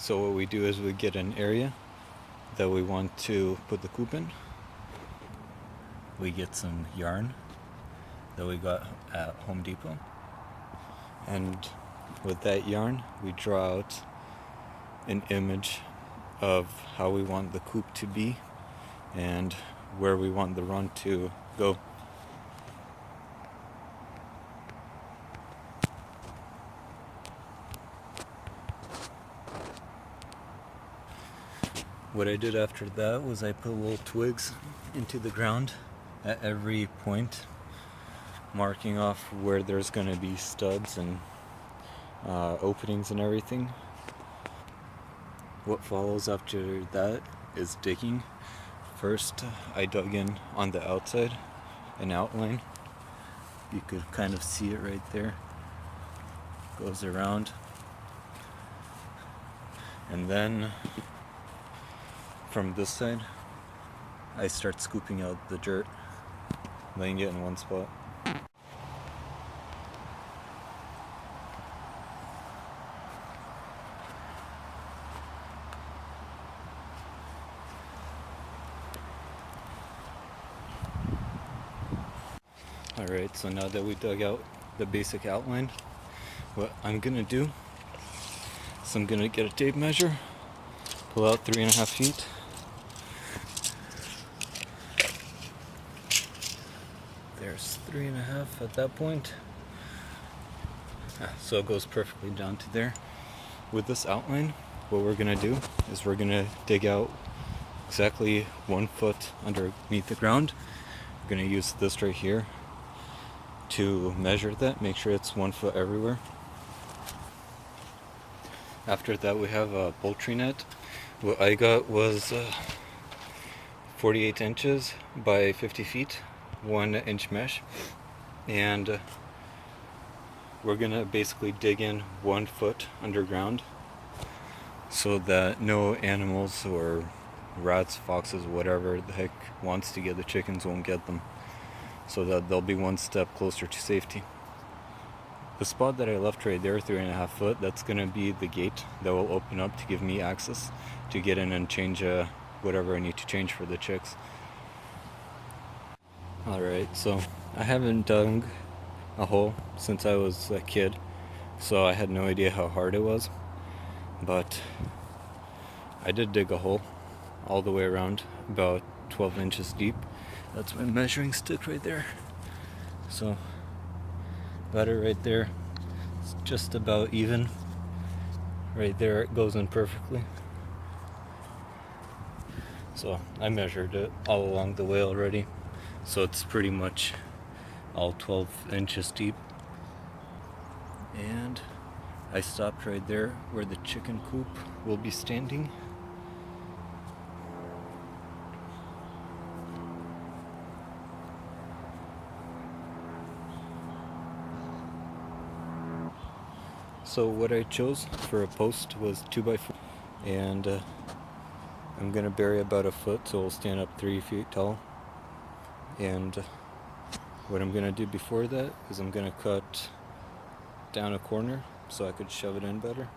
So what we do is we get an area that we want to put the coop in. We get some yarn that we got at Home Depot, and with that yarn we draw out an image of how we want the coop to be and where we want the run to go. What I did after that was I put little twigs into the ground at every point, marking off where there's going to be studs and openings and everything. What follows after that is digging. First, I dug in on the outside, an outline. You could kind of see it right there. Goes around. And then from this side, I start scooping out the dirt, laying it in one spot. Alright, so now that we dug out the basic outline, what I'm gonna do is I'm gonna get a tape measure, pull out 3.5 feet. There's 3.5 at that point. So it goes perfectly down to there. With this outline, what we're gonna do is we're gonna dig out exactly 1 foot underneath the ground. We're gonna use this right here to measure that, make sure it's 1 foot everywhere. After that, we have a poultry net. What I got was 48 inches by 50 feet, 1 inch mesh, and we're gonna basically dig in 1 foot underground so that no animals or rats, foxes, whatever the heck wants to get the chickens won't get them, so that they'll be 1 step closer to safety. The spot that I left right there, 3.5 foot, that's gonna be the gate that will open up to give me access to get in and change whatever I need to change for the chicks. Alright, so I haven't dug a hole since I was a kid, so I had no idea how hard it was, but I did dig a hole all the way around, about 12 inches deep. That's my measuring stick right there. So got it right there. It's just about even. Right there, it goes in perfectly. So I measured it all along the way already. So it's pretty much all 12 inches deep. And I stopped right there where the chicken coop will be standing. So what I chose for a post was 2x4, and I'm gonna bury about 1 foot so it'll stand up 3 feet tall. And what I'm gonna do before that is I'm gonna cut down a corner so I could shove it in better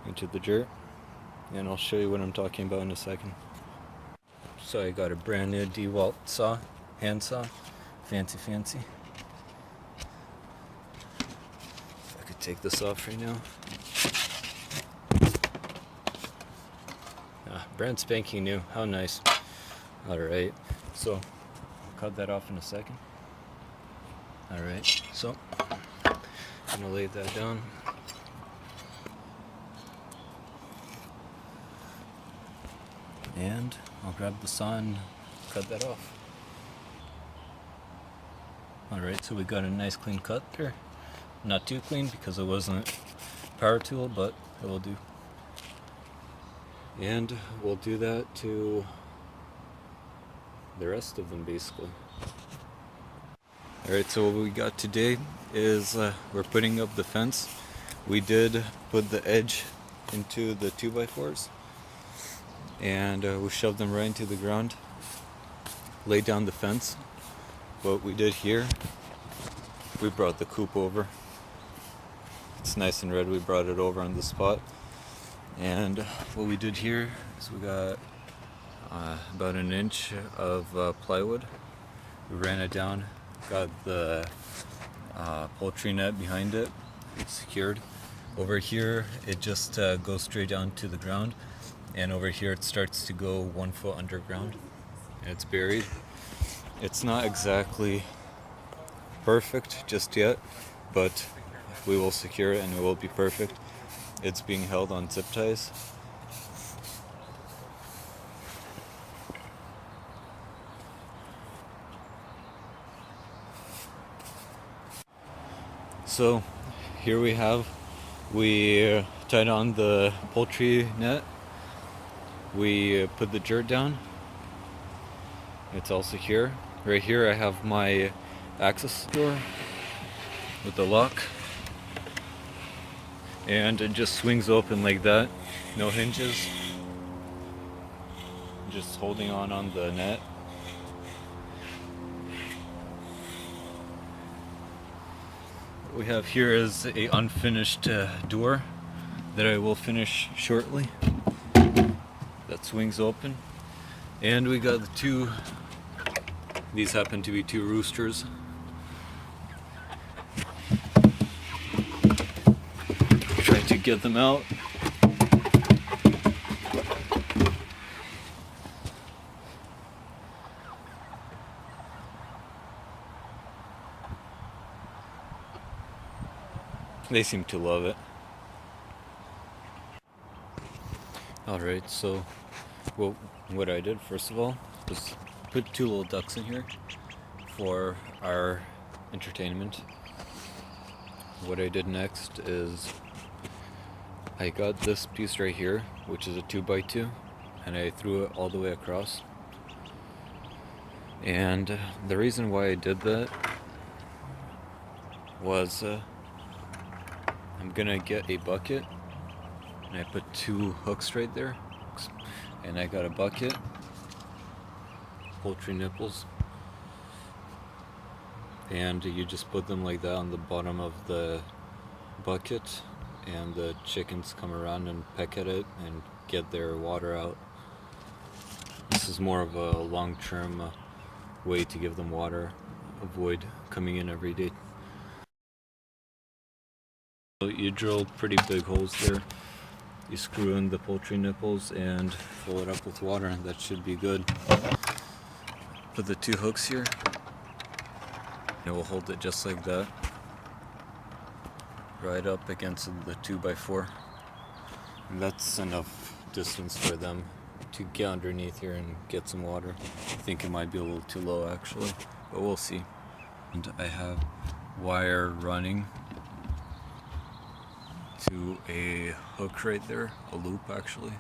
into the dirt, and I'll show you what I'm talking about in a second. So I got a brand new DeWalt saw, hand saw, fancy. Take this off right now. Brand spanking new. How nice. Alright, so I'll cut that off in a second. Alright, so I'm gonna lay that down. And I'll grab the saw and cut that off. Alright, so we got a nice clean cut there. Not too clean because it wasn't power tool, but it will do. And we'll do that to the rest of them basically. Alright, so what we got today is we're putting up the fence. We did put the edge into the 2x4s, and we shoved them right into the ground, laid down the fence. What we did here, we brought the coop over. It's nice and red. We brought it over on the spot, And what we did here is we got about an inch of plywood. We ran it down, got the poultry net behind it, it's secured. Over here it just goes straight down to the ground, and over here it starts to go 1 foot underground and it's buried. It's not exactly perfect just yet, but we will secure it and it will be perfect. It's being held on zip ties. So here we tied on the poultry net. We put the dirt down. It's all secure. Right here I have my access door with the lock. And it just swings open like that. No hinges. Just holding on the net. What we have here is a unfinished door that I will finish shortly. That swings open. And we got these happen to be 2 roosters. Try to get them out. They seem to love it. Alright, so what I did first of all was put 2 little ducks in here for our entertainment. What I did next is I got this piece right here, which is a 2x2, and I threw it all the way across. And the reason why I did that was I'm gonna get a bucket, and I put 2 hooks right there, and I got a bucket, poultry nipples, and you just put them like that on the bottom of the bucket, and the chickens come around and peck at it and get their water out. This is more of a long-term way to give them water, avoid coming in every day. So you drill pretty big holes there. You screw in the poultry nipples and fill it up with water, and that should be good. Put the 2 hooks here, and we'll hold it just like that, right up against the 2x4. And that's enough distance for them to get underneath here and get some water. I think it might be a little too low actually, but we'll see. And I have wire running to a hook right there, a loop actually,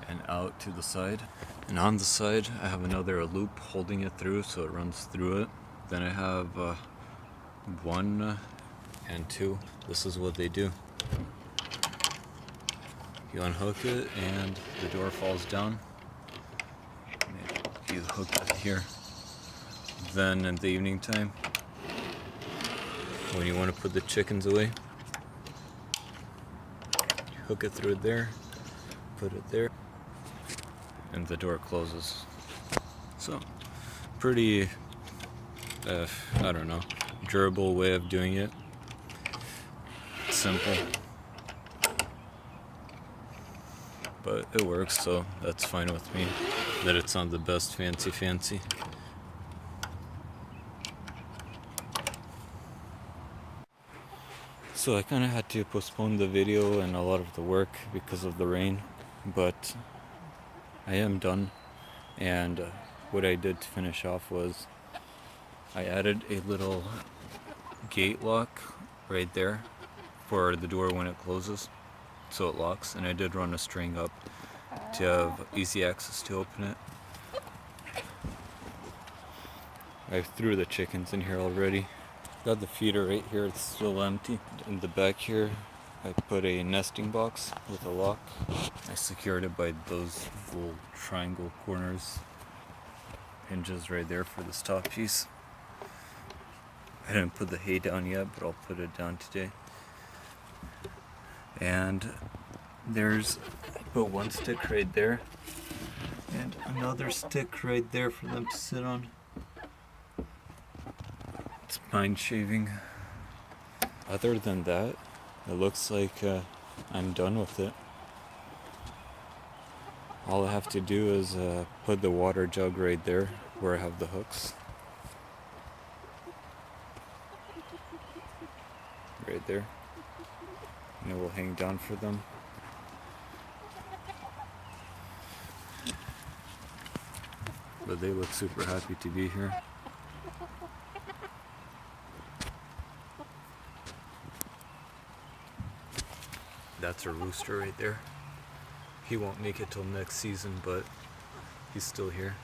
and out to the side. And on the side I have another loop holding it through so it runs through it. Then I have 1 and 2. This is what they do. You unhook it and the door falls down. You hook it here. Then in the evening time, when you want to put the chickens away, hook it through there, put it there, and the door closes. So, pretty, I don't know, durable way of doing it. Simple. But it works, so that's fine with me. That it's not the best fancy. So I kind of had to postpone the video and a lot of the work because of the rain, but I am done. And what I did to finish off was I added a little gate lock right there for the door when it closes, so it locks. And I did run a string up to have easy access to open it. I threw the chickens in here already. Got the feeder right here, it's still empty. In the back here, I put a nesting box with a lock. I secured it by those little triangle corners, hinges right there for this top piece. I didn't put the hay down yet, but I'll put it down today. And There's, I put one stick right there, and another stick right there for them to sit on. It's pine shaving. Other than that, it looks like I'm done with it. All I have to do is put the water jug right there where I have the hooks. Right there. And it will hang down for them. But they look super happy to be here. That's a rooster right there. He won't make it till next season, but he's still here.